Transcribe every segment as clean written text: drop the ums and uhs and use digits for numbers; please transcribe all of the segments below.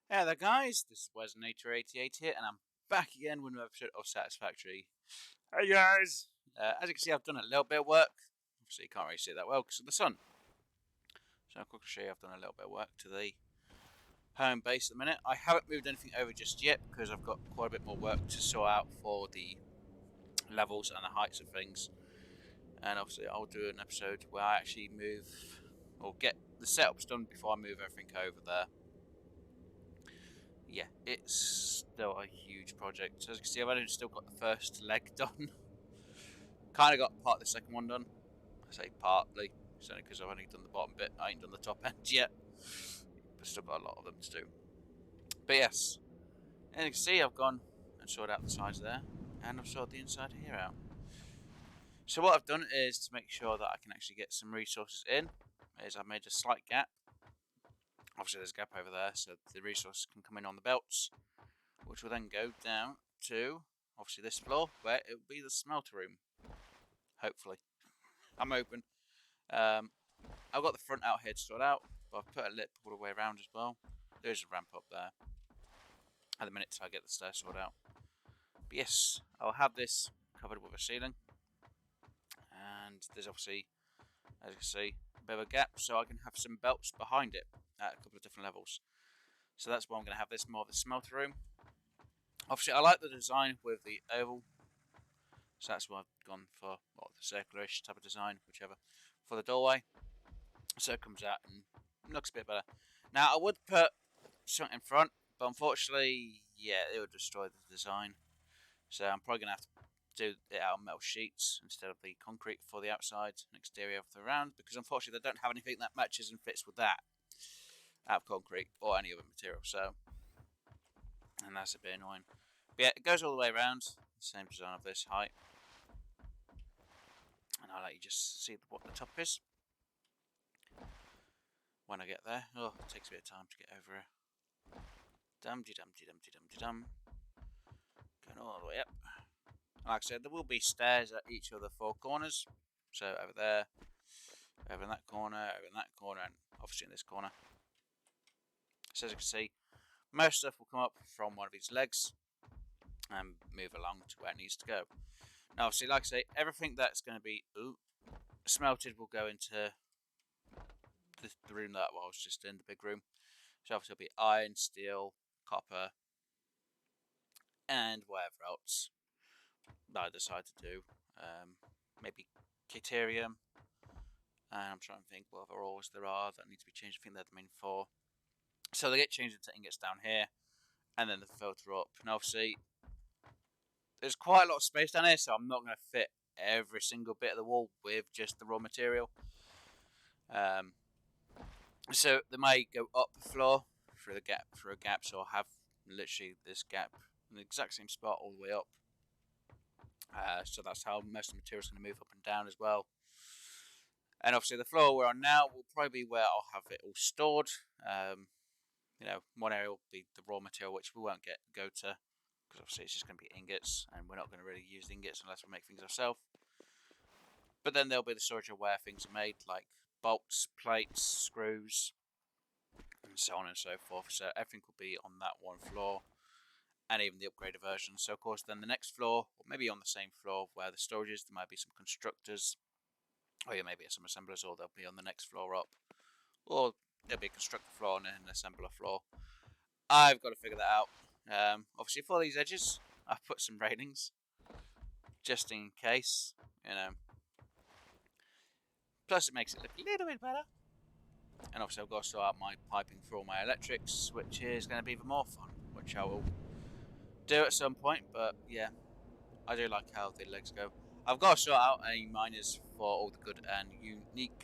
Hey there guys, this is Weznator88 here, and I'm back again with another episode of Satisfactory. Hey guys! As you can see, I've done a little bit of work. Obviously, you can't really see it that well because of the sun. So I'll quickly show you I've done a little bit of work to the home base at the minute. I haven't moved anything over just yet because I've got quite a bit more work to sort out for the levels and the heights of things. And obviously, I'll do an episode where I actually move or get the setups done before I move everything over there. Yeah, it's still a huge project. So as you can see, I've only still got the first leg done. Kind of got part of the second one done. I say partly, it's only because I've only done the bottom bit. I ain't done the top end yet. But still got a lot of them to do. But yes, and you can see I've gone and sorted out the sides there, and I've sorted the inside here out. So what I've done is to make sure that I can actually get some resources in, is I've made a slight gap. Obviously there's a gap over there, so the resources can come in on the belts, which will then go down to, obviously, this floor, where it will be the smelter room. Hopefully. I'm open. I've got the front out here to sort out, but I've put a lip all the way around as well. There's a ramp up there. At the minute till I get the stairs sorted out. But yes, I'll have this covered with a ceiling. And there's obviously, as you can see, a bit of a gap, so I can have some belts behind it at a couple of different levels. So that's why I'm going to have this more of the smelter room. Obviously, I like the design with the oval, so that's why I've gone for the circular-ish type of design, whichever, for the doorway. So it comes out and looks a bit better. Now, I would put something in front, but unfortunately, yeah, it would destroy the design. So I'm probably going to have to do it out of metal sheets instead of the concrete for the outside and exterior for the round, because unfortunately they don't have anything that matches and fits with that out of concrete or any other material. So, and that's a bit annoying. But yeah, it goes all the way around, the same design of this height. And I'll let you just see what the top is when I get there. Oh, it takes a bit of time to get over here. Dum-de-dum-de-dum-de-dum-de-dum. Going all the way up. Like I said, there will be stairs at each of the four corners. So over there, over in that corner, over in that corner, and obviously in this corner. So as you can see, most stuff will come up from one of these legs and move along to where it needs to go. Now obviously, like I say, everything that's going to be smelted will go into the room that I was just in, the big room. So obviously it'll be iron, steel, copper, and whatever else that I decide to do. Maybe Caterium. And I'm trying to think what other ores there are that need to be changed. I think they're the main four. So they get changed into ingots down here, and then they filter up. And obviously, there's quite a lot of space down here, so I'm not going to fit every single bit of the wall with just the raw material. So they may go up the floor through a gap. So I'll have literally this gap in the exact same spot all the way up. So that's how most of the material is going to move up and down as well. And obviously the floor we're on now will probably be where I'll have it all stored. One area will be the raw material, which we won't go to, because obviously it's just going to be ingots, and we're not going to really use ingots unless we make things ourselves. But then there'll be the storage of where things are made, like bolts, plates, screws, and so on and so forth. So everything will be on that one floor, and even the upgraded version. So of course then the next floor, or maybe on the same floor where the storage is, there might be some constructors, or yeah, maybe some assemblers, or they'll be on the next floor up, or there'll be a constructor floor and an assembler floor. I've got to figure that out. Obviously for these edges, I've put some railings, just in case, Plus it makes it look a little bit better. And obviously I've got to sort out my piping for all my electrics, which is going to be even more fun, which I will do at some point. But yeah, I do like how the legs go. I've got to sort out any miners for all the good and unique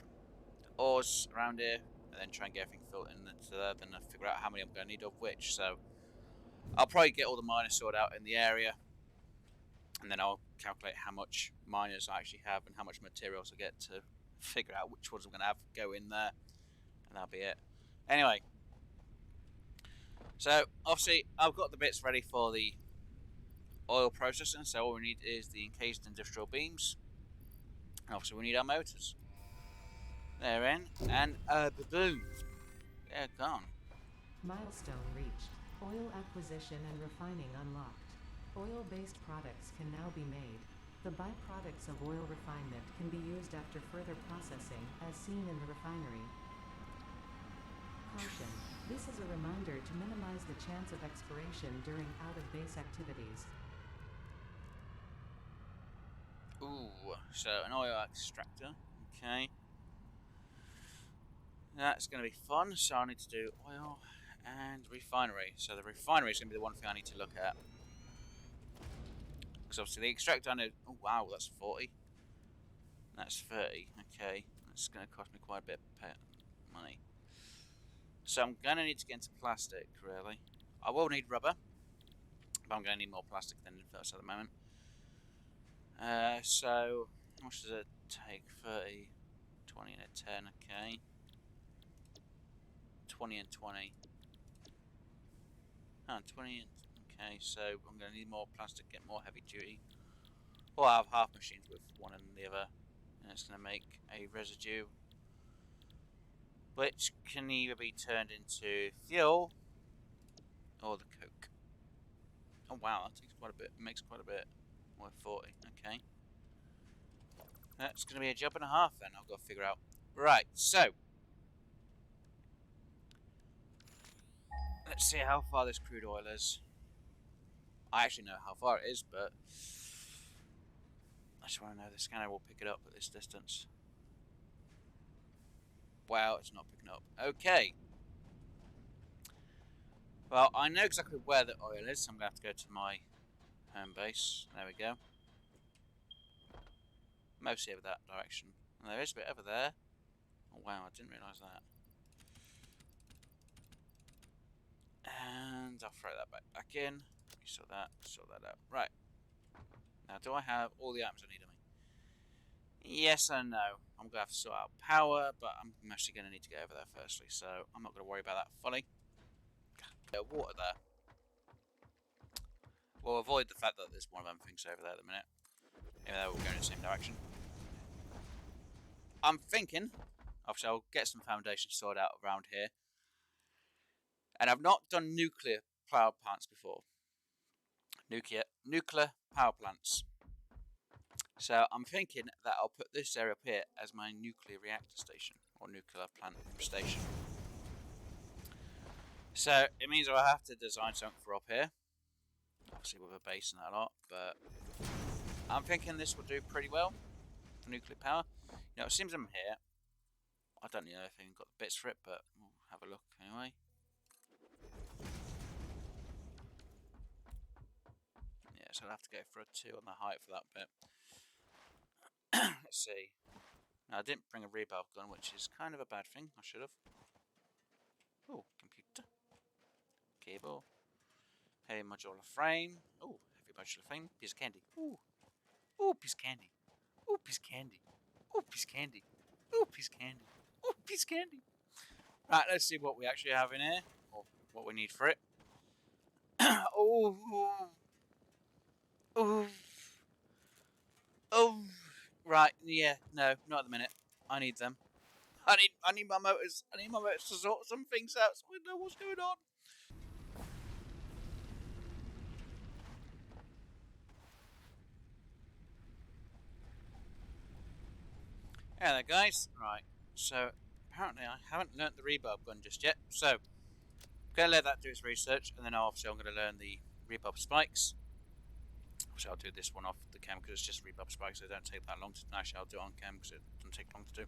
ores around here, and then try and get everything filled into there, then I'll figure out how many I'm going to need of which. So I'll probably get all the miners sorted out in the area, and then I'll calculate how much miners I actually have and how much materials I get to figure out which ones I'm going to have go in there, and that'll be it. Anyway, so obviously I've got the bits ready for the oil processing, so all we need is the encased industrial beams, and obviously we need our motors. They're in, and boom, they're gone. Milestone reached. Oil acquisition and refining unlocked. Oil-based products can now be made. The byproducts of oil refinement can be used after further processing, as seen in the refinery. Caution. This is a reminder to minimize the chance of expiration during out-of-base activities. Ooh, so an oil extractor. Okay. That's going to be fun. So I need to do oil and refinery. So the refinery is going to be the one thing I need to look at. Because obviously the extractor I know... Oh, wow, that's 40. That's 30. Okay. That's going to cost me quite a bit of money. So I'm going to need to get into plastic, really. I will need rubber. But I'm going to need more plastic than first at the moment. So, how much does it take? 30, 20 and a 10, okay. 20 and 20. Oh, 20 and... Okay, so I'm going to need more plastic, get more heavy duty. Or I'll have half machines with one and the other. And it's going to make a residue. Which can either be turned into fuel or the coke. Oh wow, that takes quite a bit. Makes quite a bit. More 40, okay. That's going to be a job and a half then. I've got to figure out. Right, so. Let's see how far this crude oil is. I actually know how far it is, but I just want to know the scanner will pick it up at this distance. Wow, it's not picking up. Okay. Well, I know exactly where the oil is, so I'm going to have to go to my home base. There we go. Mostly over that direction. And there is a bit over there. Oh wow, I didn't realise that. And I'll throw that back in. You sort that out. Right. Now, do I have all the items I need on me? Yes and no. I'm going to have to sort out power, but I'm mostly going to need to get over there firstly, so I'm not going to worry about that fully. Water there. We'll avoid the fact that there's one of them things over there at the minute. Even though we're going in the same direction. I'm thinking, obviously I'll get some foundations sorted out around here. And I've not done nuclear power plants before. Nuclear power plants. So I'm thinking that I'll put this area up here as my nuclear reactor station. Or nuclear plant station. So it means I'll have to design something for up here. Obviously with a base and that lot. But I'm thinking this will do pretty well for nuclear power. You know, it seems I'm here. I don't know if I've got the bits for it, but we'll have a look anyway. Yeah, so I'll have to go for a 2 on the height for that bit. Let's see. Now, I didn't bring a rebarb gun, which is kind of a bad thing. I should have. Oh, computer. Cable. Heavy modular frame. Oh, heavy modular frame. Piece of candy. Ooh. Ooh, piece of candy. Ooh, piece of candy. Ooh, piece of candy. Ooh, piece of candy. Ooh, piece of candy. Right, let's see what we actually have in here. Or what we need for it. Oh. Oh. Oh. Right, yeah, no, not at the minute. I need them. I need my motors. I need my motors to sort some things out so we know what's going on. Yeah, there, guys. Right. So apparently I haven't learnt the rebarb gun just yet. So I'm gonna let that do its research, and then obviously I'm gonna learn the rebarb spikes. Obviously I'll do this one off the cam because it's just rebarb spikes. So they don't take that long to. Actually, I'll do it on cam because it doesn't take long to do.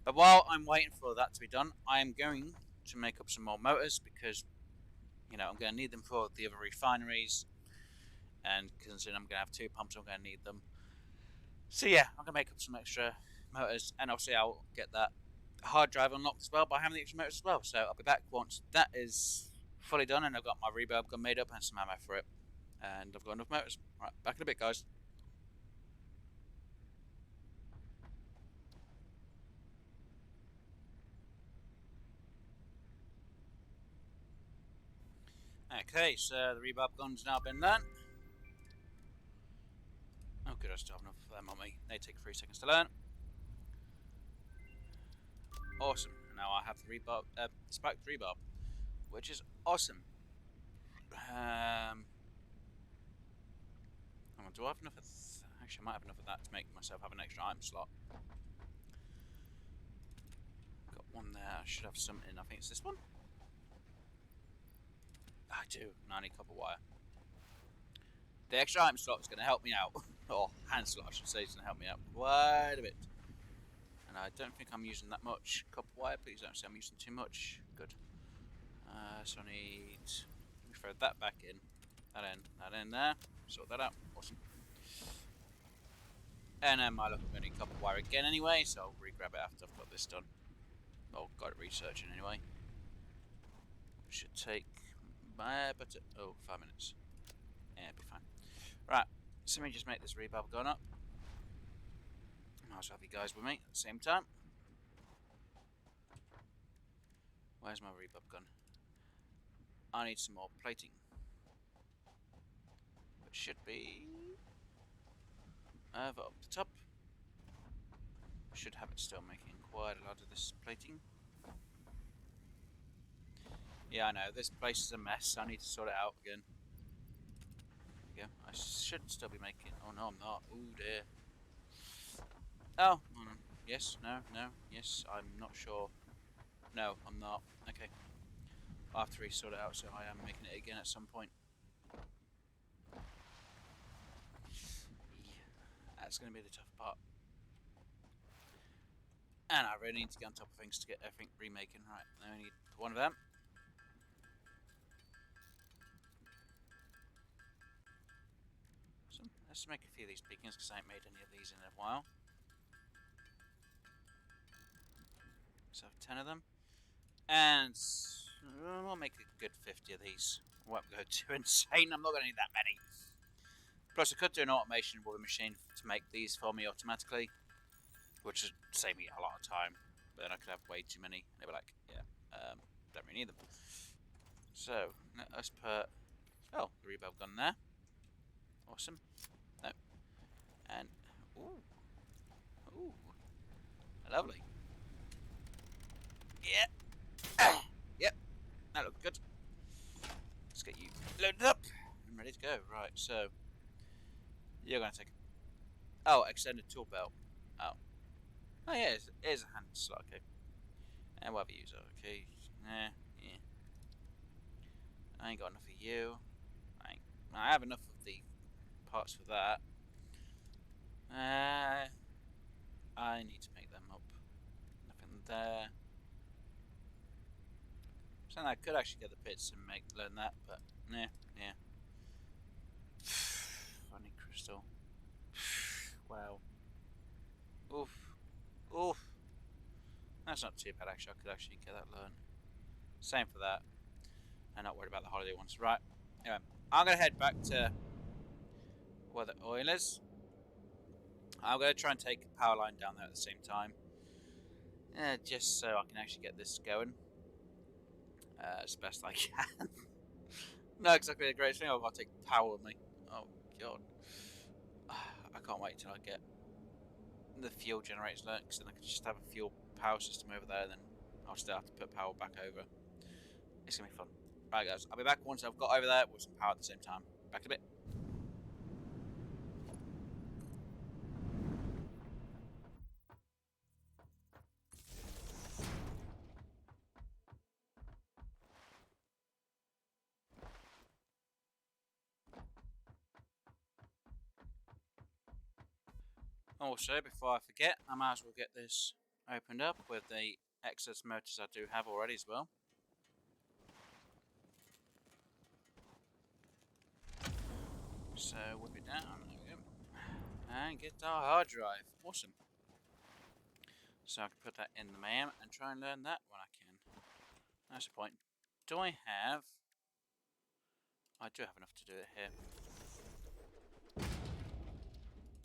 But while I'm waiting for that to be done, I am going to make up some more motors because, you know, I'm going to need them for the other refineries. And considering I'm going to have 2 pumps, I'm going to need them. So yeah, I'm going to make up some extra motors. And obviously I'll get that hard drive unlocked as well by having the extra motors as well. So I'll be back once that is fully done and I've got my rebarb gun made up and some ammo for it. And I've got enough motors. Right, back in a bit, guys. Okay, so the rebarb gun's now been done. Oh good, I still have enough of them on me. They take 3 seconds to learn. Awesome. Now I have the rebarb, spiked rebarb. which is awesome. Do I have enough of actually, I might have enough of that to make myself have an extra item slot. Got one there. I should have something. I think it's this one. I do. 90 copper wire. The extra item slot is going to help me out. Or hand slot, I should say, is going to help me out quite a bit. And I don't think I'm using that much copper wire. Please don't say I'm using too much. Good. So I need... Let me throw that back in. That in there. Sort that out. Awesome. And then my luck, I'm going to need copper wire again anyway, so I'll re-grab it after I've got this done. Oh, got it researching anyway. Should take... but 5 minutes. Yeah, it'll be fine. Right, so let me just make this rebab gun up. Might as well have you guys with me at the same time. Where's my rebab gun? I need some more plating. Which should be... over up the top. Should have it still making quite a lot of this plating. Yeah, I know, this place is a mess. I need to sort it out again. Yeah, I should still be making... Oh no, I'm not. Oh dear. Oh, yes, no, yes, I'm not sure. No, I'm not. Okay. I'll have to resort it out, so I am making it again at some point. Yeah, that's going to be the tough part. And I really need to get on top of things to get everything remaking. Right, now I need one of them. So let's make a few of these beacons, because I ain't made any of these in a while. So 10 of them. And we'll make a good 50 of these. I won't go too insane, I'm not going to need that many. Plus I could do an automation with a machine to make these for me automatically, which would save me a lot of time. But then I could have way too many. They were like, yeah, don't really need them. So, let us put... Oh, the rebel gun there. Awesome. No. And... Ooh. Ooh. Lovely. Yeah. Yep. That looks good. Let's get you loaded up and ready to go. Right, so... You're going to take... Oh, extended tool belt. Oh. Oh yeah, here's a hand slot, okay. And whatever user, okay. Nah, yeah. I ain't got enough of you. I have enough of the parts for that. I need to make them up. Nothing there. So I could actually get the bits and learn that, but nah, yeah. Funny crystal. Wow. Oof. Oof. That's not too bad actually. I could actually get that learned. Same for that. I'm not worried about the holiday ones. Right. Anyway, I'm gonna head back to where the oil is. I'm gonna try and take a power line down there at the same time. Just so I can actually get this going. As best I can. Not exactly the greatest thing. I've got to take power with me. Oh god. I can't wait till I get the fuel generators learned, because then I can just have a fuel power system over there, then I'll still have to put power back over. It's gonna be fun. Right guys, I'll be back once I've got over there with some power at the same time. Back in a bit. Also, before I forget, I might as well get this opened up with the excess motors I do have already as well. So whip it down, there we go. And get our hard drive. Awesome. So I can put that in the MAM and try and learn that when I can. That's the point. Do I have... I do have enough to do it here.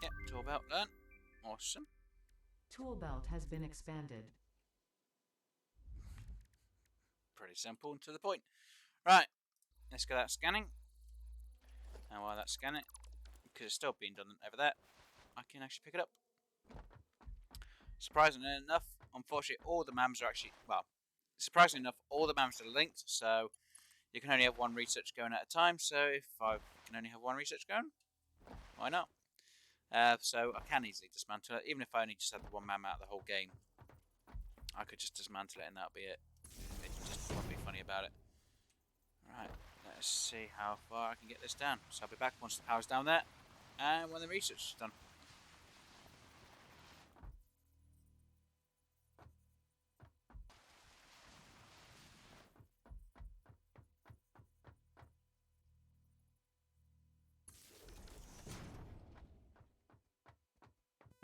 Yep, tool belt learn. Awesome. Tool belt has been expanded. Pretty simple and to the point. Right, let's get that scanning. And while that's scanning, because it's still being done over there, I can actually pick it up. Surprisingly enough, unfortunately, all the MAMs are actually, well, surprisingly enough, all the maps are linked, so you can only have one research going at a time. So if I can only have one research going, why not? So I can easily dismantle it, even if I only just had the one man out of the whole game. I could just dismantle it and that'll be it. It just won't be funny about it. Right, let's see how far I can get this down. So I'll be back once the power's down there, and when the research is done.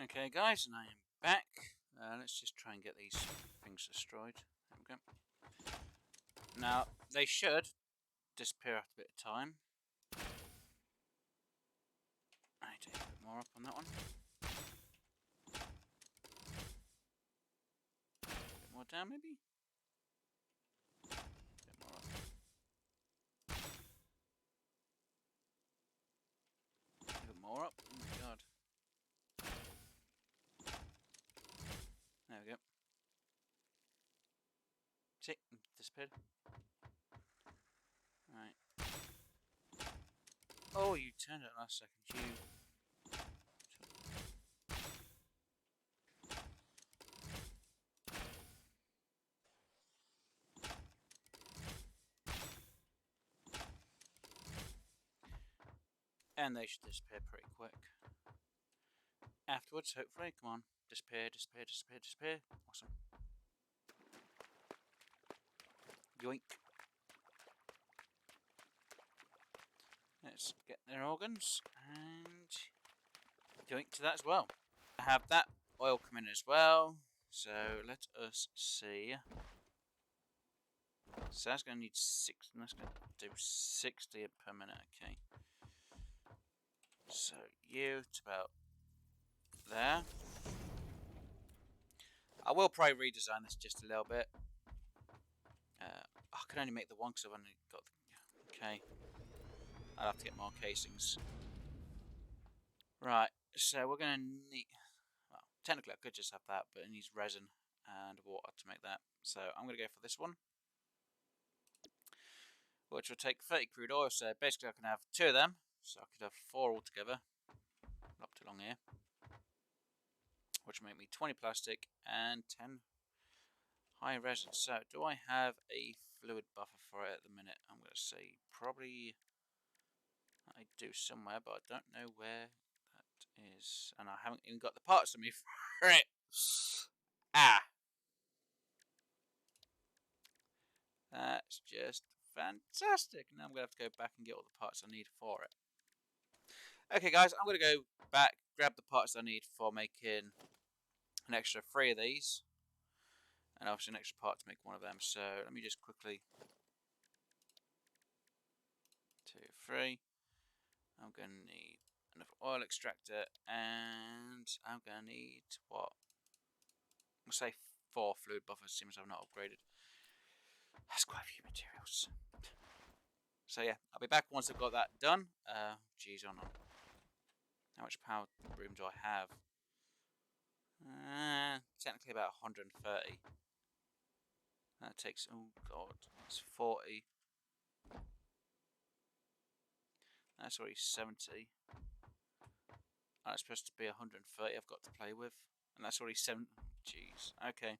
Okay, guys, and I am back. Let's just try and get these things destroyed. There we go. Now, they should disappear after a bit of time. I need to get a bit more up on that one. A bit more down, maybe? A bit more up. A bit more up. Oh my god. There we go. See? Disappeared. Right. Oh, you turned it last second. You. And they should disappear pretty quick. Afterwards, hopefully. Come on. Disappear, disappear, disappear, disappear. Awesome. Yoink. Let's get their organs and yoink to that as well. I have that oil come in as well. So let us see. So that's going to need 6, and that's going to do 60 per minute. Okay. So you to about there. I will probably redesign this just a little bit. I can only make the one because I've only got the... Okay. I'll have to get more casings. Right, so we're going to need... Well, technically I could just have that, but it needs resin and water to make that. So I'm going to go for this one, which will take 30 crude oil. So basically I can have 2 of them. So I could have 4 altogether. Not too long here. Which will make me 20 plastic and 10 high resin. So do I have a fluid buffer for it at the minute? I'm going to say probably I do somewhere, but I don't know where that is. And I haven't even got the parts on me for it. Ah! That's just fantastic. Now I'm going to have to go back and get all the parts I need for it. Okay, guys, I'm going to go back, grab the parts I need for making an extra 3 of these. And obviously an extra part to make one of them. So let me just quickly... 2, 3. I'm going to need another oil extractor. And I'm going to need, what? We'll say 4 fluid buffers, seems I've not upgraded. That's quite a few materials. So yeah, I'll be back once I've got that done. Geez, on. How much power room do I have? Technically about 130. That takes, oh god, that's 40. That's already 70. And it's supposed to be 130 I've got to play with. And that's already 7. Jeez, okay.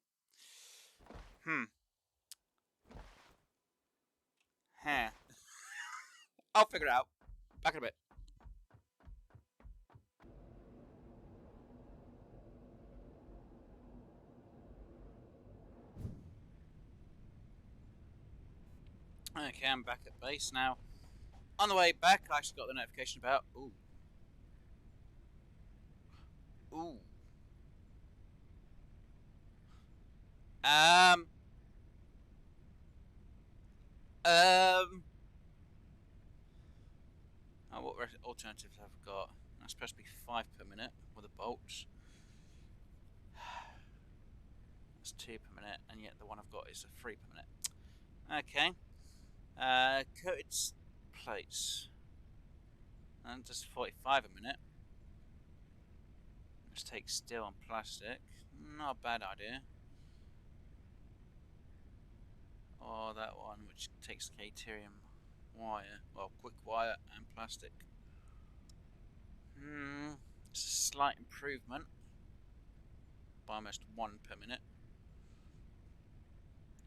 Huh. I'll figure it out. Back in a bit. Okay, I'm back at base now. On the way back, I actually got the notification about... Ooh. Ooh. Oh, what alternatives have I got? That's supposed to be 5 per minute with the bolts. That's 2 per minute, and yet the one I've got is a 3 per minute. Okay. Coated plates. And just 45 a minute. Let's take steel and plastic. Not a bad idea. or that one, which takes the Caterium wire, well, quick wire and plastic. It's a slight improvement by almost 1 per minute.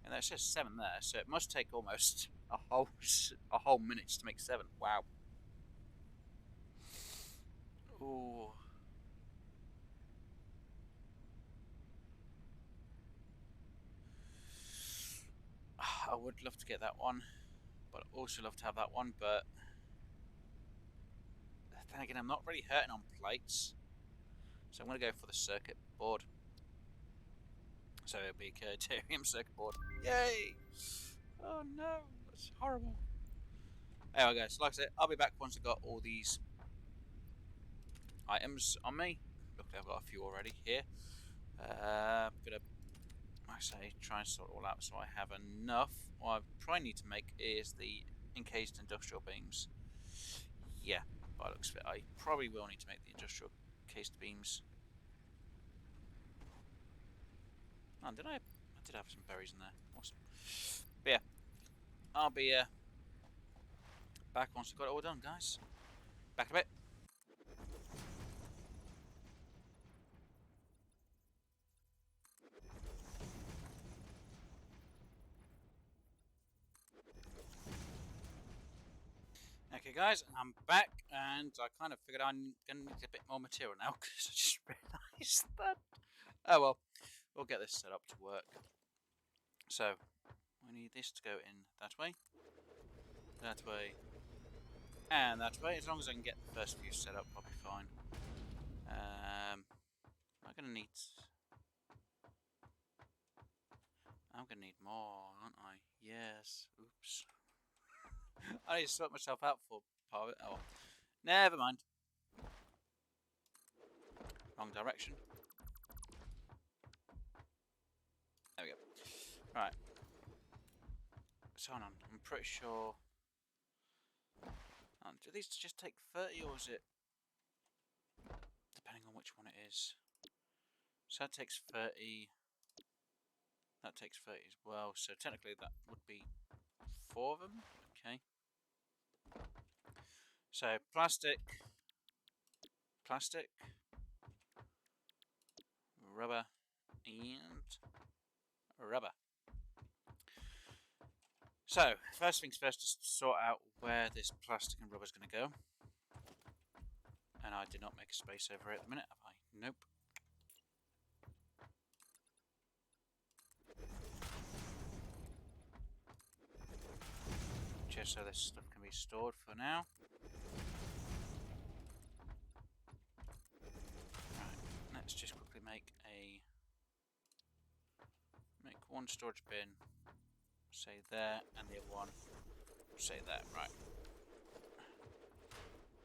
And that says 7 there, so it must take almost a whole minute to make 7. Wow. Ooh. I would love to get that one, but I'd also love to have that one, but then again, I'm not really hurting on plates, so I'm going to go for the circuit board. So it'll be a Caterium circuit board. Yay! Oh no, that's horrible. Anyway guys, like I said, I'll be back once I've got all these items on me. Luckily I've got a few already here. I'm going to, like I say, try and sort it all out so I have enough. What I probably need to make is the encased industrial beams. Yeah, by the looks of it, I probably will need to make the industrial encased beams. Oh, did I did have some berries in there. Awesome. But yeah, I'll be back once I've got it all done, guys. Back in a bit. Okay guys, I'm back, and I kind of figured I'm going to need a bit more material now, because I just realised that. Oh well, we'll get this set up to work. So, we need this to go in that way, and that way. As long as I can get the first few set up, I'll be fine. I'm going to need more, aren't I? Yes. Oops. I need to sort myself out for part of it. Oh, never mind. Wrong direction. There we go. Right. So on. I'm pretty sure. Do these just take 30, or is it depending on which one it is? So that takes 30. That takes 30 as well. So technically that would be 4 of them. Okay. So plastic, rubber, and rubber. So first things first, just sort out where this plastic and rubber is going to go. And I did not make a space over it at the minute, have I? Nope. Just so this stuff can be stored for now. Right, let's just quickly make one storage bin, say there, and the other one, say there. Right.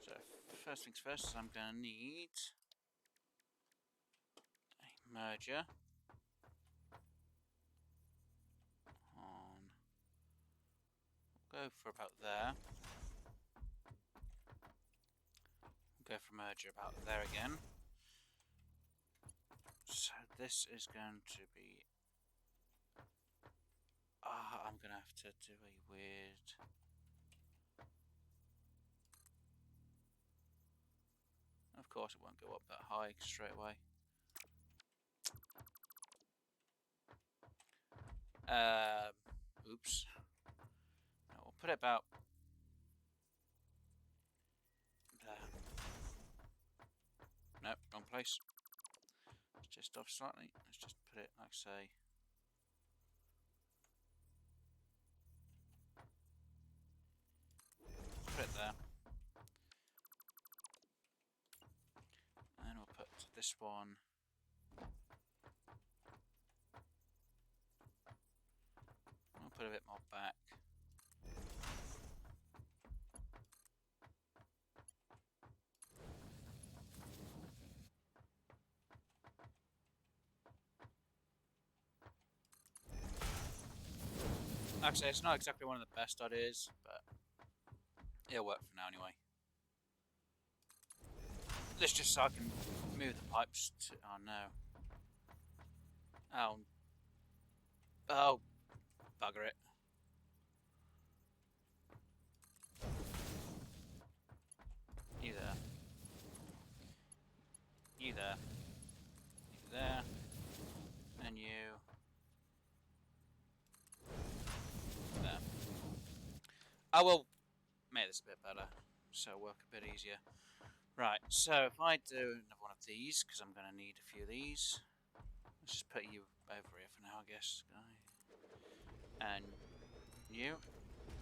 So first things first, I'm going to need a merger on. Go for about there. Go for merger about there again. So this is going to be. I'm going to have to do a weird. Of course, it won't go up that high straight away. Oops. No, we'll put it about there. Nope, wrong place. It's just off slightly. Let's just put it, like say. Put it there. And then we'll put this one. We'll put a bit more back. Like I say, it's not exactly one of the best ideas, but it'll work for now anyway. This just so I can move the pipes to. Oh no. Oh, bugger it. there. You there. And you there. I will make this a bit better, so work a bit easier. Right, so if I do another one of these, because I'm going to need a few of these. Let's just put you over here for now, I guess. And you.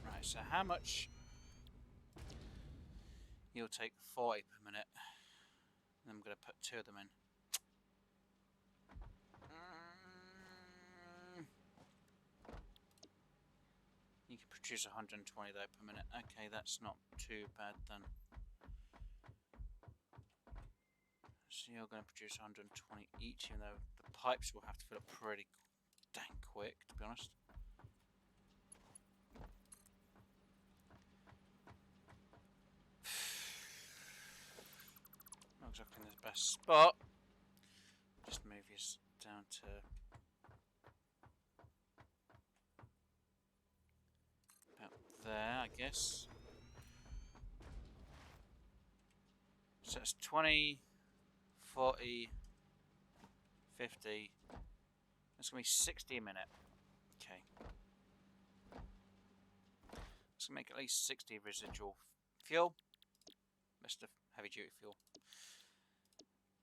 Right, so how much? You'll take 40 per minute. And I'm going to put 2 of them in. You can produce 120 though per minute. Okay, that's not too bad then. So you're going to produce 120 each, even though the pipes will have to fill up pretty dang quick, to be honest. Not exactly in the best spot. Just move yours down to about there, I guess. So it's 20, 40, 50. That's going to be 60 a minute. Okay. Let's make at least 60 residual fuel. Mr. Heavy duty fuel.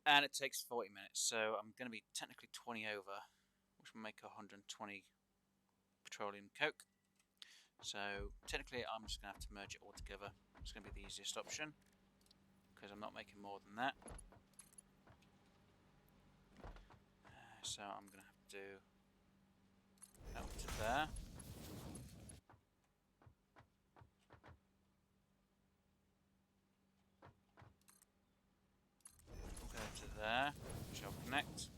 And it takes 40 minutes, so I'm going to be technically 20 over, which will make 120 petroleum coke. So technically I'm just going to have to merge it all together. It's going to be the easiest option, because I'm not making more than that. So I'm going to have to do out to there. We'll go to there, which I'll connect.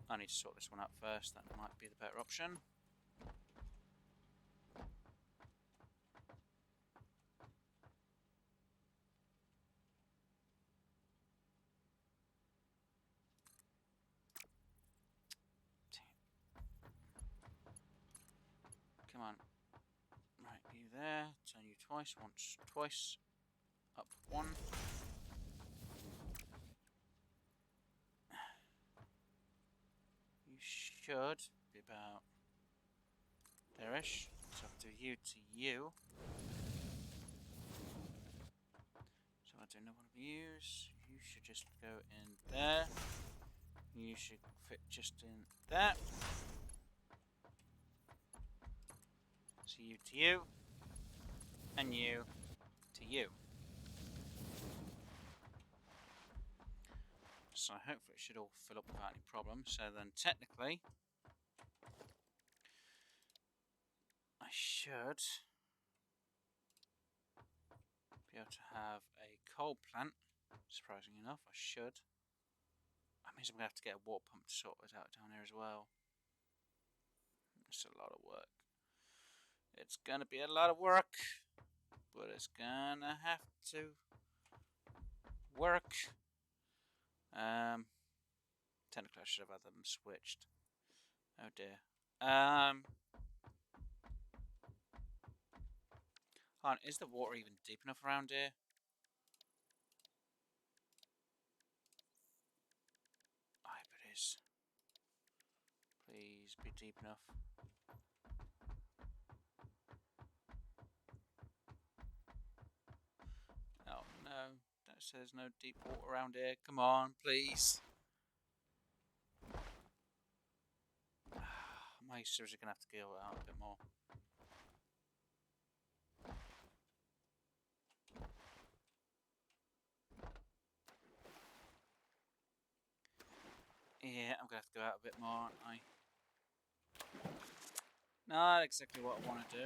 I need to sort this one out first, that might be the better option. Come on. Right, you there. Turn you twice. Once, twice. Up 1. You should be about there-ish. So I'll do you to you. So I'll do another one of yous. You should just go in there. You should fit just in there. So you to you. And you to you. So hopefully it should all fill up without any problem. So then technically I should be able to have a coal plant. Surprisingly enough, I should. That means I'm going to have to get a water pump to sort it out down here as well. It's a lot of work. It's going to be a lot of work, but it's going to have to work. Technically I should have had them switched. Oh dear. Is the water even deep enough around here? I hope it is. Please be deep enough. Oh no, that says no deep water around here. Come on, please. Am I seriously going to have to go out a bit more? Yeah, I'm going to have to go out a bit more, aren't I? Not exactly what I want to do.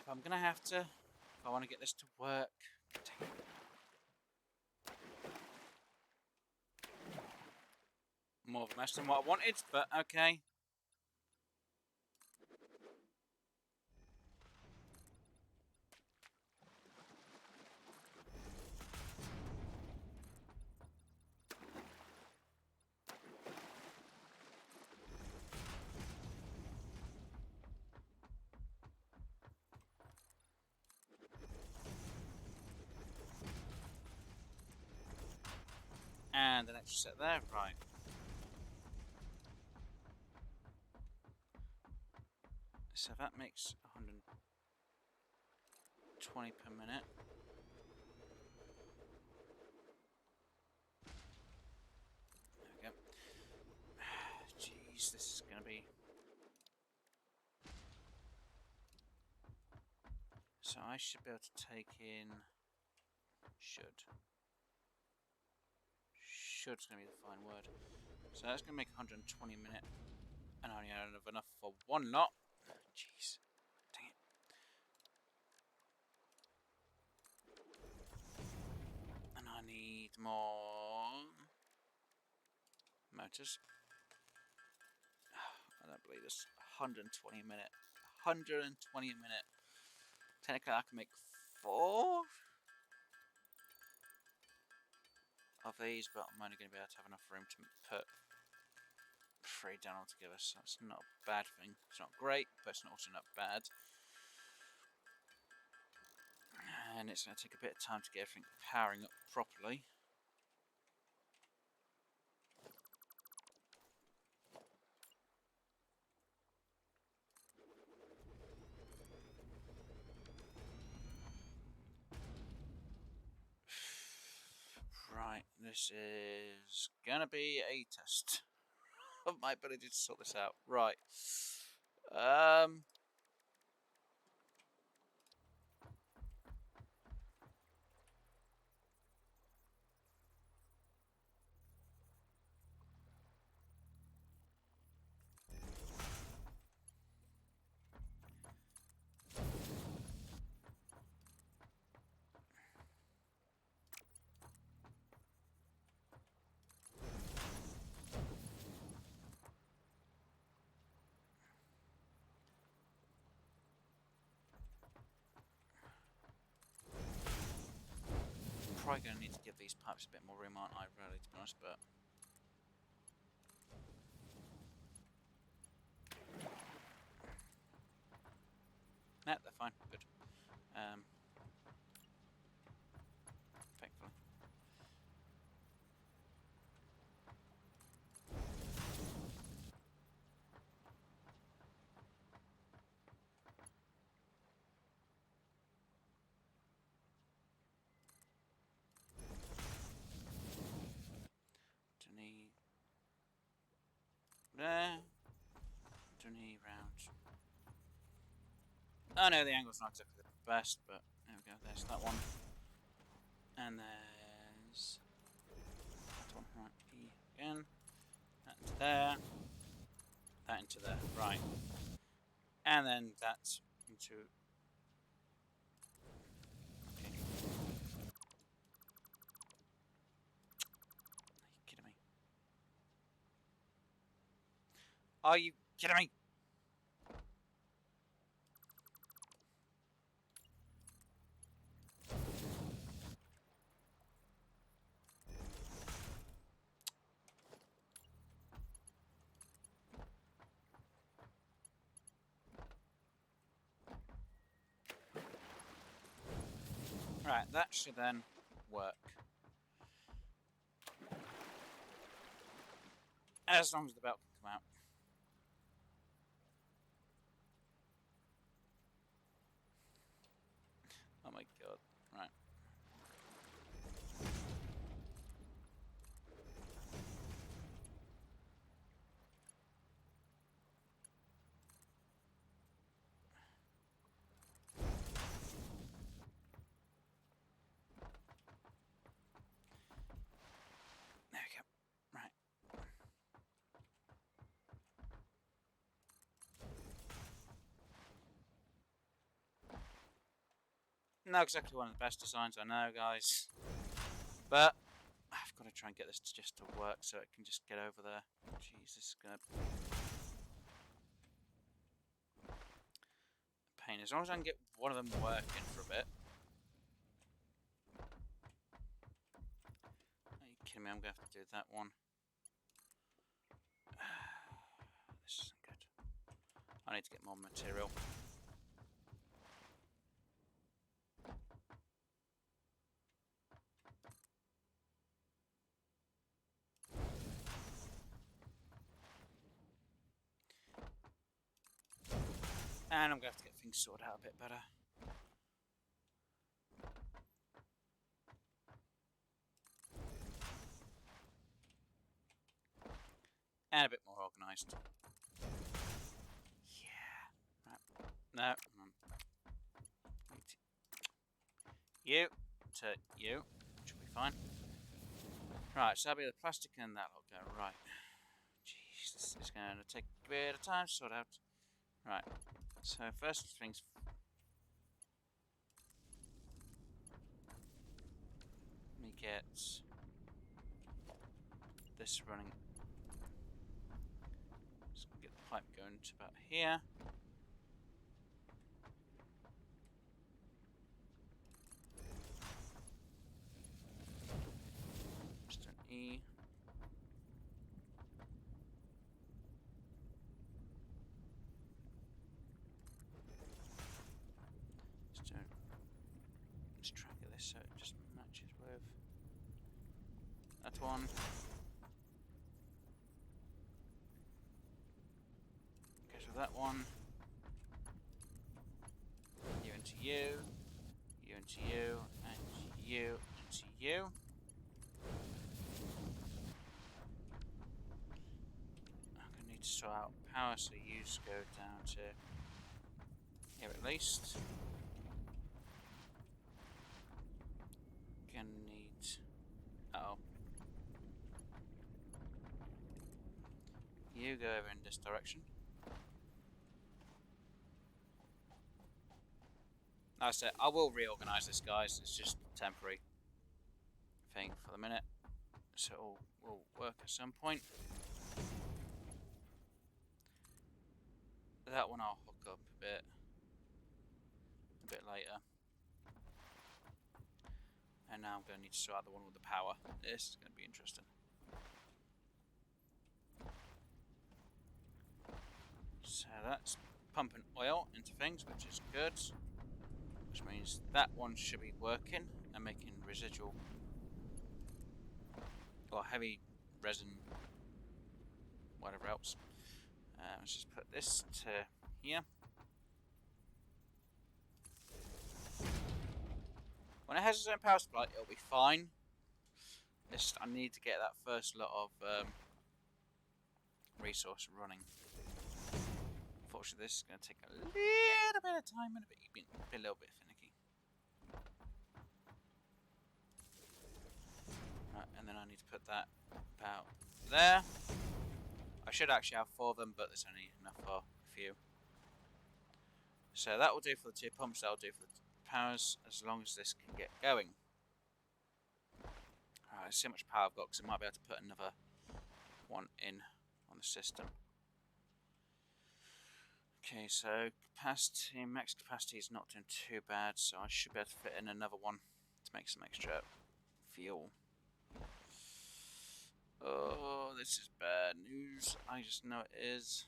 But I'm going to have to, if I want to get this to work. More of a mess than what I wanted, but okay. And an extra set there, right. So that makes 120 per minute. There we go. Jeez, this is going to be... So I should be able to take in... Should. Should's going to be the fine word. So that's going to make 120 a minute. And I only have enough for one lot. Jeez. Dang it. And I need more motors. I don't believe this. 120 a minute. 120 a minute. Technically I can make 4 of these, but I'm only going to be able to have enough room to put 3 down altogether, so it's not a bad thing. It's not great, but it's also not bad. And it's going to take a bit of time to get everything powering up properly. Right, this is going to be a test of my ability to sort this out. Right. Probably going to need to give these pipes a bit more room, aren't I, really, to be honest, but... Nah, they're fine, good. Thankfully. There. Dunny round. Oh no, the angle's not exactly the best, but there we go, there's that one. And there's that one, right, E again. That into there. That into there, right. And then that into... Okay. Are you kidding me? Are you kidding me? Right, that should then work. As long as the belt can come out. Oh my god. Right. There we go. Right. Not exactly one of the best designs, I know, guys. But I've got to try and get this just to work so it can just get over there. Jeez, this is gonna pain. As long as I can get one of them working for a bit. Are you kidding me? I'm gonna have to do that one. This isn't good. I need to get more material. And I'm going to have to get things sorted out a bit better. And a bit more organised. Yeah. Right. No. You to you. Should be fine. Right, so that'll be the plastic and that'll go right. Jeez, this is going to take a bit of time to sort out. Right. So first things. Let me get this running. Just get the pipe going to about here. Just an E. Let's track this so it just matches with that one. Goes with that one. You into you. You into you. And you into you. I'm going to need to sort out power, so you go down to here at least. Gonna need. Uh-oh. You go over in this direction. Like I said, I will reorganise this, guys. It's just a temporary thing for the minute, so it will work at some point. That one I'll hook up a bit later. And now I'm going to need to sort out the one with the power. This is going to be interesting. So that's pumping oil into things, which is good. Which means that one should be working and making residual or heavy resin, whatever else. Let's just put this to here. When it has its own power supply, it'll be fine. I need to get that first lot of resource running. Unfortunately, this is going to take a little bit of time and be a little bit finicky. Right, and then I need to put that about there. I should actually have 4 of them, but there's only enough for a few. So that will do for the 2 pumps, that will do for the powers, as long as this can get going. Alright, let's see how much power I've got, because I might be able to put another one in on the system. Okay, so capacity, max capacity is not doing too bad, so I should be able to fit in another one to make some extra fuel. Oh, this is bad news. I just know it is.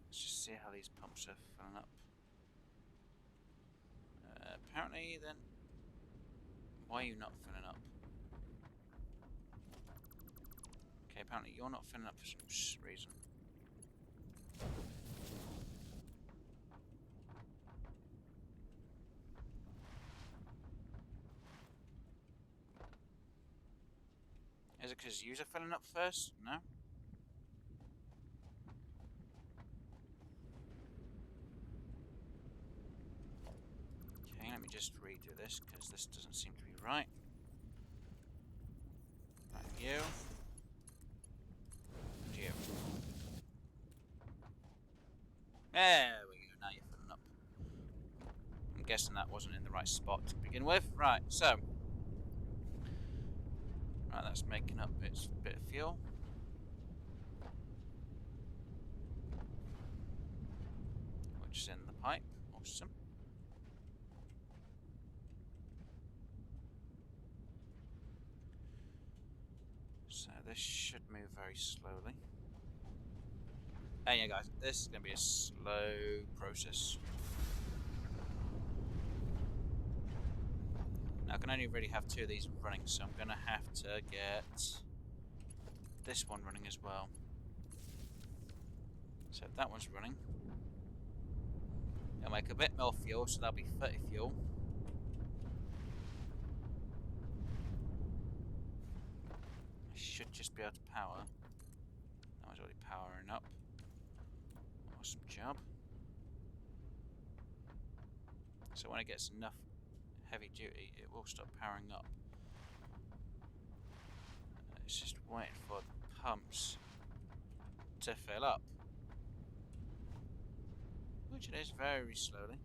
Let's just see how these pumps are filling up. Apparently, then, why are you not filling up? Okay, apparently you're not filling up for some reason. Is it because you're filling up first? No? Okay, let me just redo this because this doesn't seem to be right. Right, you. And you. There we go, now you're filling up. I'm guessing that wasn't in the right spot to begin with. Right, so. Right, that's making up its bit of fuel. Which is in the pipe. Awesome. So this should move very slowly. And yeah guys, this is going to be a slow process. Now I can only really have 2 of these running, so I'm going to have to get this one running as well. So if that one's running, it'll make a bit more fuel, so that'll be 30 fuel. I should just be able to power. That one's already powering up. Awesome job. So when it gets enough heavy duty, it will stop powering up. It's just waiting for the pumps to fill up, which it is very slowly.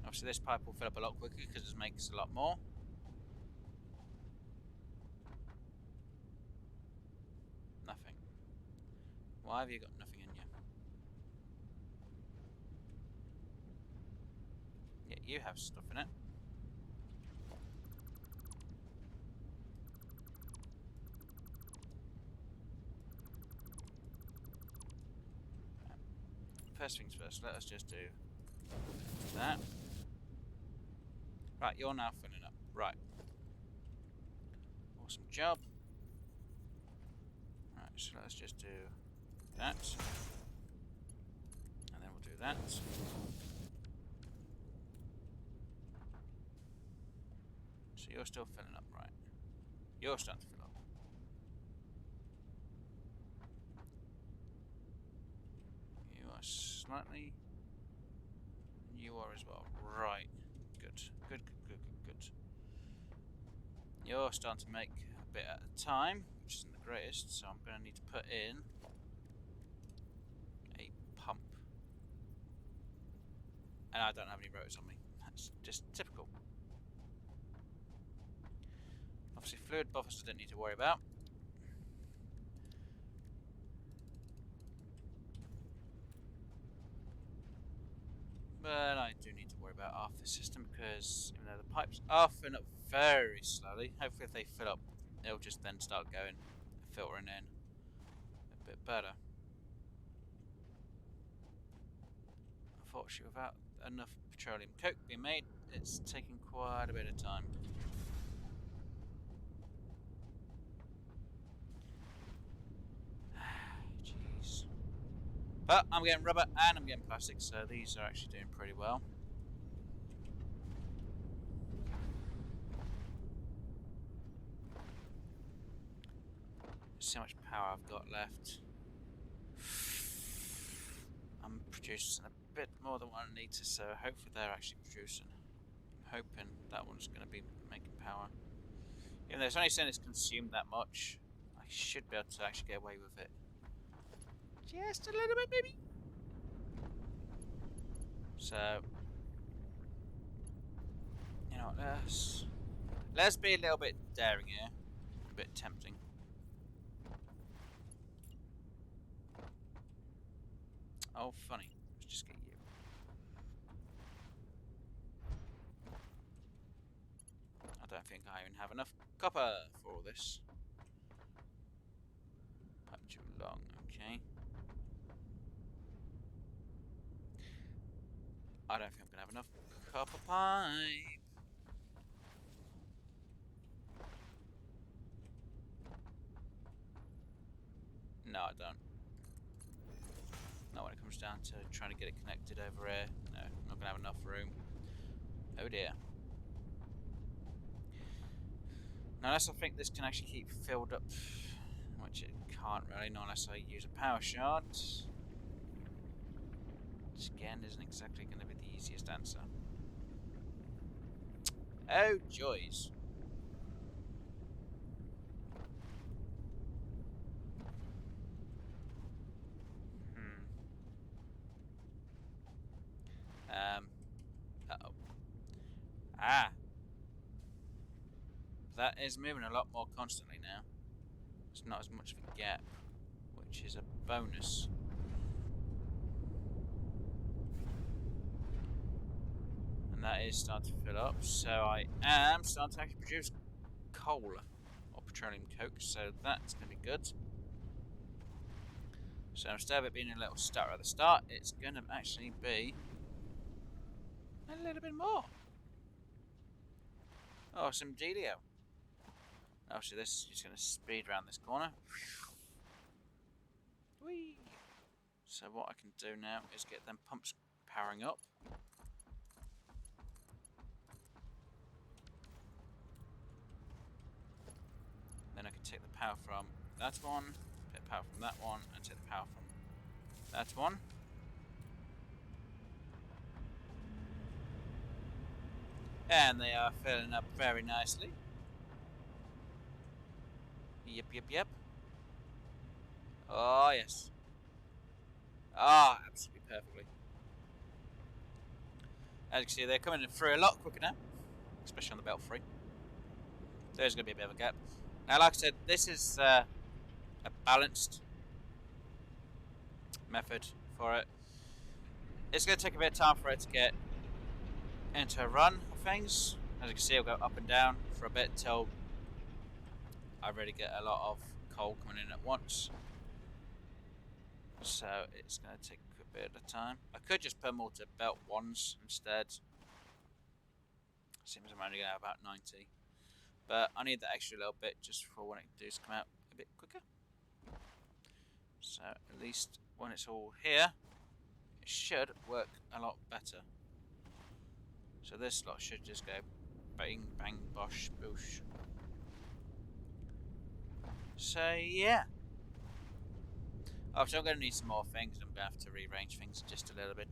Obviously this pipe will fill up a lot quicker because it makes a lot more. Nothing. Why have you got nothing in you? Yeah, you have stuff in it. First things first, let us just do that. Right, you're now filling up. Right. Awesome job. Right, so let's just do that. And then we'll do that. So you're still filling up, right? You're starting to fill up. You are slightly... You are as well. Right. Good. Good, good, good, good, good. You're starting to make a bit at a time, which isn't the greatest, so I'm going to need to put in a pump. And I don't have any rotors on me. That's just typical. Obviously fluid buffers I don't need to worry about. But I do need to worry about half the system because even though the pipes are filling up very slowly, hopefully if they fill up, they'll just then start going, filtering in a bit better. Unfortunately, without enough petroleum coke being made, it's taking quite a bit of time. Jeez. But I'm getting rubber and I'm getting plastic, so these are actually doing pretty well. Let's see how much power I've got left. I'm producing a bit more than what I need to, so hopefully they're actually producing. I'm hoping that one's going to be making power. Even though it's only saying it's consumed that much, I should be able to actually get away with it. Just a little bit, maybe. So, you know what, let's be a little bit daring here, a bit tempting. Oh, funny. Let's just get you. I don't think I even have enough copper for all this. Pipe too long, okay. I don't think I'm going to have enough copper pipe. No, I don't. Not when it comes down to trying to get it connected over here. No, I'm not going to have enough room. Oh dear. Now, unless I think this can actually keep filled up, which it can't really, not unless I use a power shard. Which again isn't exactly going to be the easiest answer. Oh, joys. Uh-oh. Ah. That is moving a lot more constantly now. It's not as much of a gap, which is a bonus. And that is starting to fill up, so I am starting to actually produce coal or petroleum coke, so that's going to be good. So instead of it being a little stutter at the start, it's going to actually be a little bit more. Oh, some dealio. Oh, so this is just going to speed around this corner. Whee! So what I can do now is get them pumps powering up. Then I can take the power from that one, take the power from that one, and take the power from that one. And they are filling up very nicely. Yep, yep, yep. Oh, yes. Ah, oh, absolutely perfectly. As you can see, they're coming through a lot quicker now, especially on the belt 3. There's going to be a bit of a gap. Now, like I said, this is a balanced method for it. It's going to take a bit of time for it to get into a run of things. As you can see, it'll go up and down for a bit until I really get a lot of coal coming in at once. So it's going to take a bit of time. I could just put them all to belt 1s instead. Seems I'm only going to have about 90. But I need that extra little bit just for when it does come out a bit quicker. So at least when it's all here, it should work a lot better. So this lot should just go bang, bang, bosh, boosh. So yeah. Oh, so I'm going to need some more things. I'm going to have to rearrange things just a little bit.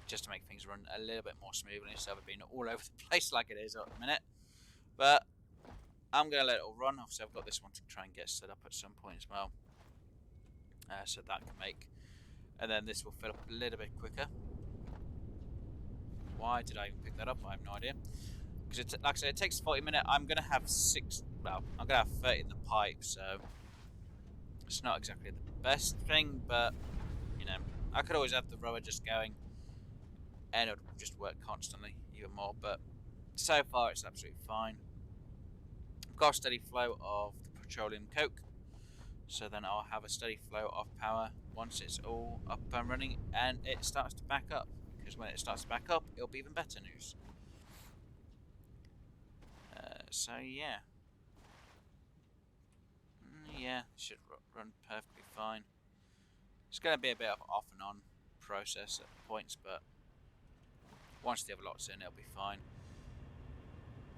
Just to make things run a little bit more smoothly instead of it being all over the place like it is at the minute. But I'm going to let it all run. Obviously I've got this one to try and get set up at some point as well. So that can make... And then this will fill up a little bit quicker. Why did I even pick that up? I have no idea. Because like I said, it takes 40 minutes. I'm going to have 6... Well, I'm going to have 30 in the pipe, so... It's not exactly the best thing, but... You know, I could always have the rower just going. And it would just work constantly, even more. But so far, it's absolutely fine. I've got a steady flow of the petroleum coke. So then I'll have a steady flow of power once it's all up and running and it starts to back up. Because when it starts to back up, it'll be even better news. So yeah. Yeah, it should run perfectly fine. It's going to be a bit of off and on process at points, but once the other lot's in, it'll be fine.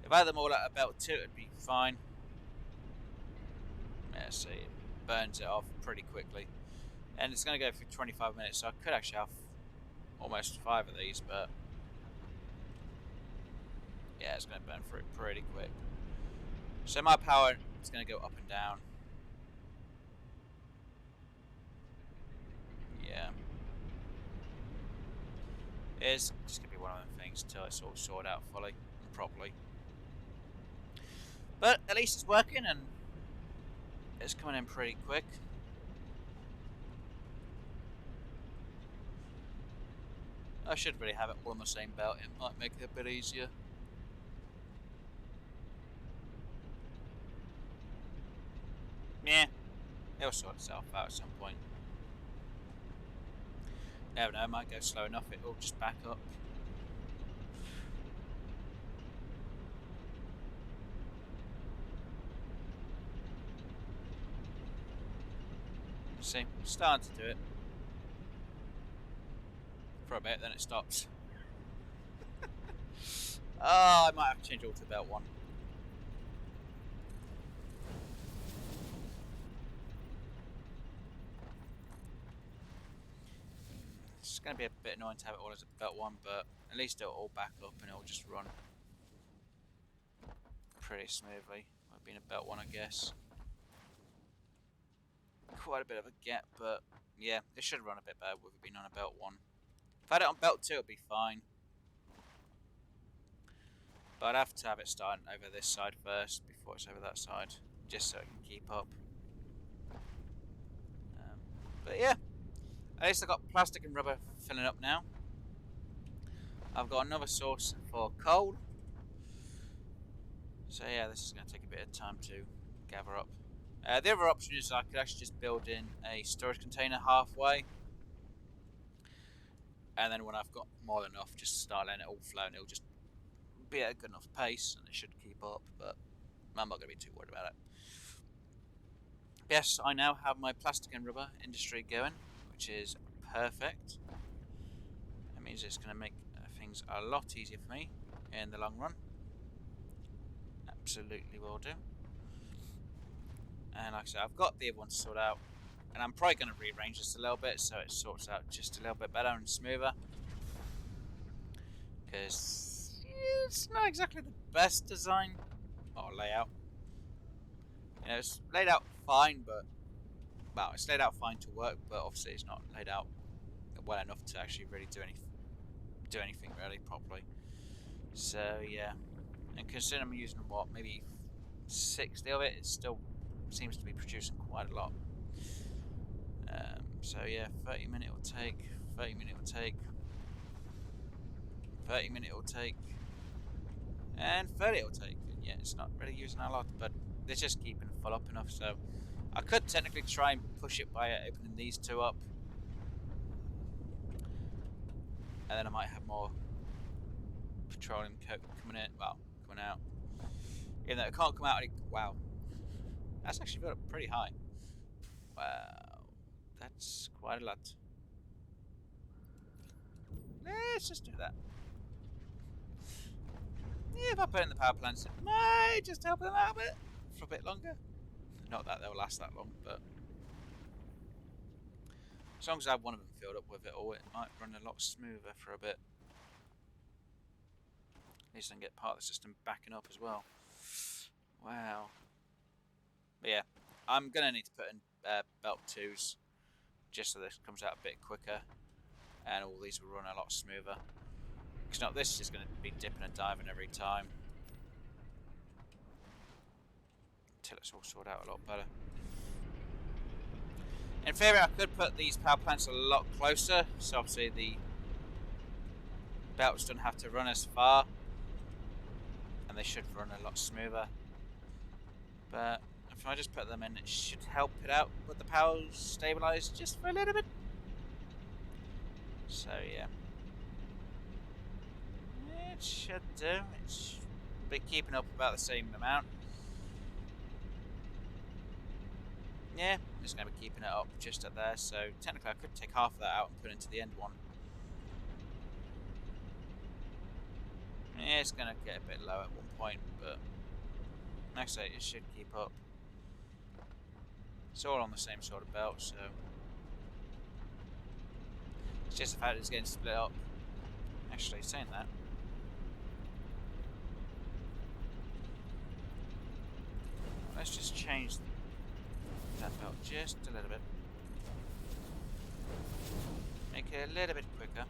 If I had them all at a belt 2, it'd be fine. Yeah, see, it burns it off pretty quickly. And it's going to go for 25 minutes, so I could actually have almost 5 of these, but yeah, it's going to burn through it pretty quick. So my power is going to go up and down. Yeah. It's just going to be one of them things until it's all sorted out fully and properly. But at least it's working and it's coming in pretty quick. I should really have it all on the same belt. It might make it a bit easier. Yeah, it'll sort itself out at some point. Never know, it might go slow enough, it will just back up. See, starting to do it. For a bit, then it stops. Oh, I might have to change all to belt 1. It's going to be a bit annoying to have it all as a belt 1, but at least it'll all back up and it'll just run pretty smoothly. Might be in a belt 1, I guess. Quite a bit of a gap, but yeah, it should run a bit better with it being on a belt 1. If I had it on belt 2, it'd be fine. But I'd have to have it starting over this side first before it's over that side, just so it can keep up. But yeah, at least I've got plastic and rubber filling up now. I've got another source for coal. So yeah, this is going to take a bit of time to gather up. The other option is I could actually just build in a storage container halfway, and then when I've got more than enough, just start letting it all flow, and it'll just be at a good enough pace, and it should keep up. But I'm not going to be too worried about it. Yes, I now have my plastic and rubber industry going, which is perfect. That means it's going to make things a lot easier for me in the long run. Absolutely will do. And like I said, I've got the other one to sort out, and I'm probably going to rearrange this a little bit so it sorts out just a little bit better and smoother. Because it's not exactly the best design or layout. You know, it's laid out fine, but well, it's laid out fine to work, but obviously it's not laid out well enough to actually really do anything really properly. So yeah, and considering I'm using what, maybe 60 of it, it still seems to be producing quite a lot. So yeah, 30 minute will take, 30 minute will take, 30 minute will take, and 30 it will take. And yeah, it's not really using a lot, but it's just keeping full up enough. So I could technically try and push it by opening these two up, and then I might have more petroleum coke coming in. Well, coming out. Even though it can't come out any. Wow, that's actually got up pretty high. Wow, that's quite a lot. Let's just do that. Yeah, if I put it in the power plants, it might just help them out a bit for a bit longer. Not that they'll last that long, but as long as I have one of them filled up with it all, it might run a lot smoother for a bit. At least I can get part of the system backing up as well. Wow. But yeah, I'm going to need to put in belt 2s just so this comes out a bit quicker and all these will run a lot smoother. Because not this is going to be dipping and diving every time until it's all sorted out a lot better. In theory, I could put these power plants a lot closer, so obviously the belts don't have to run as far, and they should run a lot smoother. But if I just put them in, it should help it out with the power stabilize just for a little bit. So yeah, it should do. It should be keeping up about the same amount. Yeah, I'm just going to be keeping it up just at there, so technically I could take half of that out and put it into the end one. Yeah, it's going to get a bit low at one point, but like I say, it should keep up. It's all on the same sort of belt, so it's just the fact it's getting split up. Actually, saying that, let's just change that belt just a little bit. Make it a little bit quicker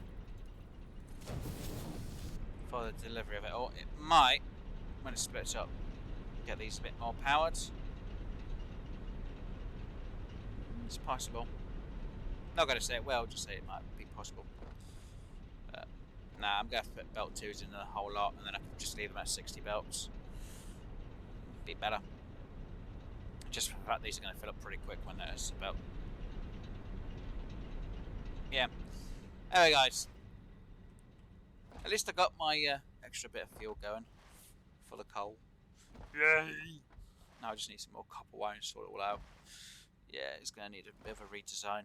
for the delivery of it. Or it might, when it splits up, get these a bit more powered. It's possible. Not going to say it will, just say it might be possible. Nah, I'm going to put belt 2s in a whole lot, and then I can just leave them at 60 belts. Be better. Just for the fact these are going to fill up pretty quick when there's a belt. Yeah. Anyway, guys. At least I got my extra bit of fuel going for the coal. Yay! Now I just need some more copper wire and sort it all out. Yeah, it's going to need a bit of a redesign.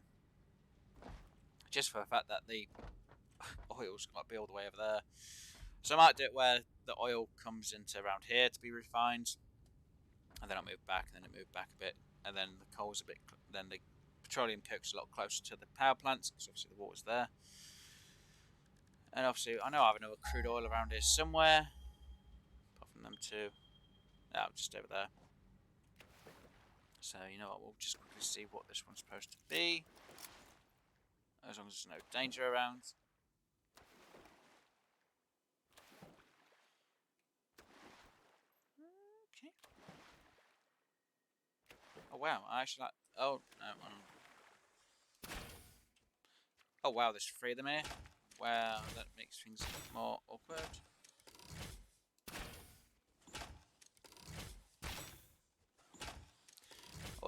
Just for the fact that the oil's got to be all the way over there. So I might do it where the oil comes into around here to be refined. And then I'll move back, and then it move back a bit. And then the coal's a bit, then the petroleum coke's a lot closer to the power plants, because obviously the water's there. And obviously, I know I have another crude oil around here somewhere. Apart from them two. No, just over there. So, you know what, we'll just quickly see what this one's supposed to be. As long as there's no danger around. Okay. Oh wow, I actually like... Oh, no. Oh wow, there's 3 of them here. Wow, that makes things more awkward.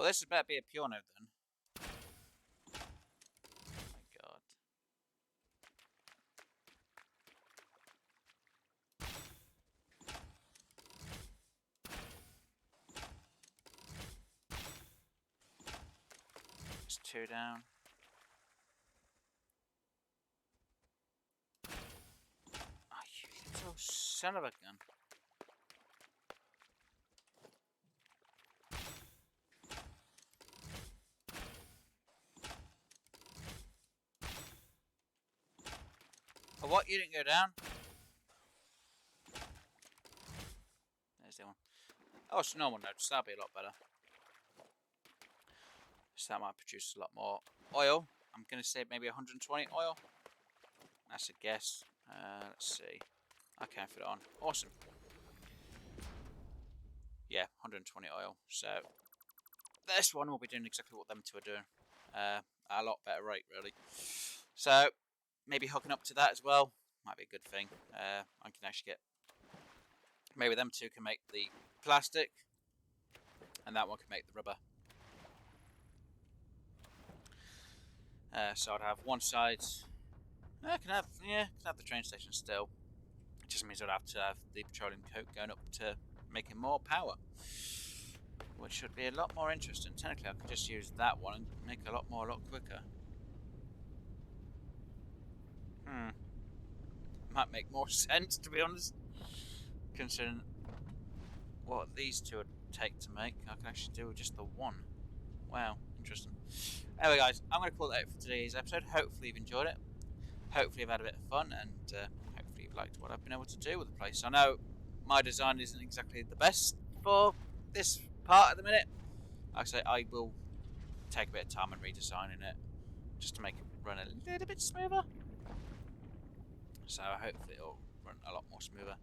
this better be a pure node then. Oh my god. It's 2 down. Oh, you little son of a gun. Oh, what? You didn't go down? There's the one. Oh, it's normal nodes. That'll be a lot better. So that might produce a lot more oil. I'm going to say maybe 120 oil. That's a guess. Let's see. I can fit it on. Awesome. Yeah, 120 oil. So this one will be doing exactly what them two are doing. At a lot better rate, really. So maybe hooking up to that as well might be a good thing. I can actually get, maybe them two can make the plastic, and that one can make the rubber. So I'd have one side. I can have the train station still. It just means I'd have to have the petroleum coke going up to making more power, which should be a lot more interesting. Technically, I could just use that one and make a lot quicker. Might make more sense, to be honest, considering what these two would take to make. I can actually do with just the one. Wow, interesting. Anyway, guys, I'm going to call that for today's episode. Hopefully you've enjoyed it. Hopefully you've had a bit of fun, and hopefully you've liked what I've been able to do with the place. I know my design isn't exactly the best for this part at the minute. Like I say, I will take a bit of time and redesigning it just to make it run a little bit smoother. So hopefully it'll run a lot more smoother.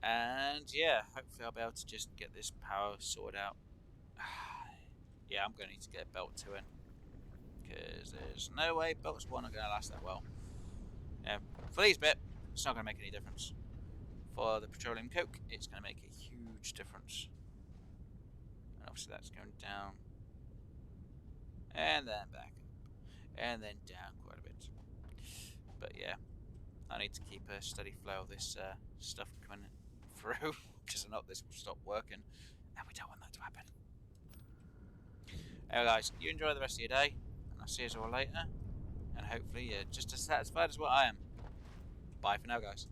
And yeah, hopefully I'll be able to just get this power sorted out. Yeah, I'm going to need to get a belt 2 in, because there's no way belts 1 are going to last that well. For these bit, it's not going to make any difference. For the petroleum coke, it's going to make a huge difference. And obviously that's going down, and then back up, and then down quite a bit. But yeah, I need to keep a steady flow of this stuff coming through, because if not, this will stop working, and we don't want that to happen. Anyway, guys, you enjoy the rest of your day, and I'll see you all later. And hopefully you're just as satisfied as what I am. Bye for now, guys.